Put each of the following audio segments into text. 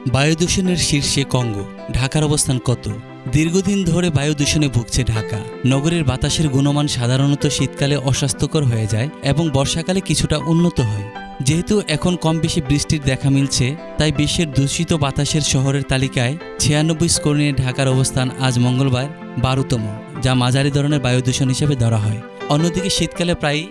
বায়ু দূষণের শীর্ষে কঙ্গো। ঢাকার অবস্থান কত? দীর্ঘদিন ধরে বায়ু দূষণে ভুগছে ঢাকা। নগরের বাতাসের গুণমান সাধারণত শীতকালে অস্বাস্থ্যকর হয়ে যায় এবং বর্ষাকালে কিছুটা উন্নত হয়। যেহেতু এখন কম বেশি বৃষ্টির দেখা মিলছে, তাই বিশ্বের দূষিত বাতাসের শহরের তালিকায় 96 স্কোর নিয়ে ঢাকার অবস্থান আজ মঙ্গলবার 12তম, যা মাঝারি ধরনের বায়ু দূষণ হিসেবে ধরা হয়। অন্যদিকে শীতকালে প্রায়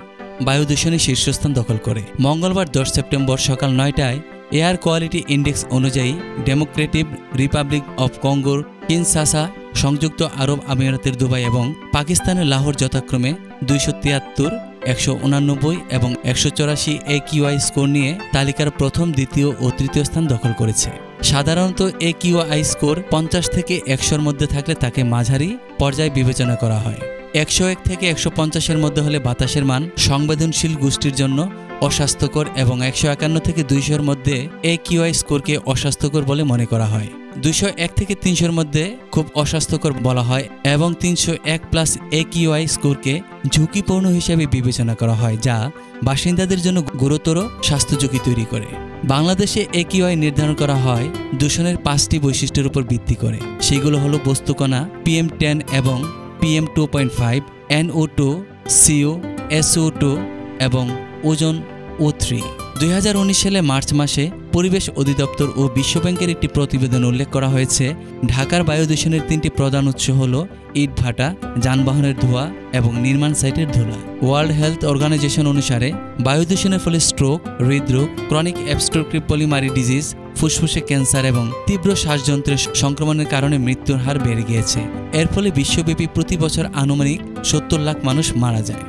বায়ু দূষণে শীর্ষস্থান দখল করে। মঙ্গলবার 10 সেপ্টেম্বর সকাল 9টায় এয়ার কোয়ালিটি ইন্ডেক্স অনুযায়ী ডেমোক্রেটিক রিপাবলিক অব কঙ্গোর কিনশাসা, সংযুক্ত আরব আমিরাতের দুবাই এবং পাকিস্তানের লাহোর যথাক্রমে 273, 189 এবং 184 AQI স্কোর নিয়ে তালিকার প্রথম, দ্বিতীয় ও তৃতীয় স্থান দখল করেছে। সাধারণত AQI স্কোর 50 থেকে 100-এর মধ্যে থাকলে তাকে মাঝারি পর্যায়ে বিবেচনা করা হয়। 101 থেকে 150-এর মধ্যে হলে বাতাসের মান সংবেদনশীল গোষ্ঠীর জন্য অস্বাস্থ্যকর এবং 151 থেকে 200-এর মধ্যে AQI স্কোরকে অস্বাস্থ্যকর বলে মনে করা হয়। 201 থেকে 300-এর মধ্যে খুব অস্বাস্থ্যকর বলা হয় এবং 301+ AQI স্কোরকে ঝুঁকিপূর্ণ হিসেবে বিবেচনা করা হয়, যা বাসিন্দাদের জন্য গুরুতর স্বাস্থ্য ঝুঁকি তৈরি করে। বাংলাদেশে AQI নির্ধারণ করা হয় দূষণের 5টি বৈশিষ্ট্যের উপর ভিত্তি করে। সেগুলো হলো বস্তুকণা, PM10 এবং PM2.5, NO2, CO, SO2 এবং ওজন O3। 2019 সালে মার্চ মাসে পরিবেশ অধিদপ্তর ও বিশ্বব্যাংকের একটি প্রতিবেদন উল্লেখ করা হয়েছে, ঢাকার বায়ু দূষণের 3টি প্রধান উৎস হল ইটভাটা, যানবাহনের ধোঁয়া এবং নির্মাণ সাইটের ধুলা। ওয়ার্ল্ড হেলথ অর্গানাইজেশন অনুসারে বায়ু দূষণের ফলে স্ট্রোক, হৃদরোগ, ক্রনিক অবস্ট্রাকটিভ পালমোনারি ডিজিজ, ফুসফুসে ক্যান্সার এবং তীব্র শ্বাসযন্ত্রের সংক্রমণের কারণে মৃত্যুর হার বেড়ে গিয়েছে। এর ফলে বিশ্বব্যাপী প্রতি বছর আনুমানিক 70 লাখ মানুষ মারা যায়।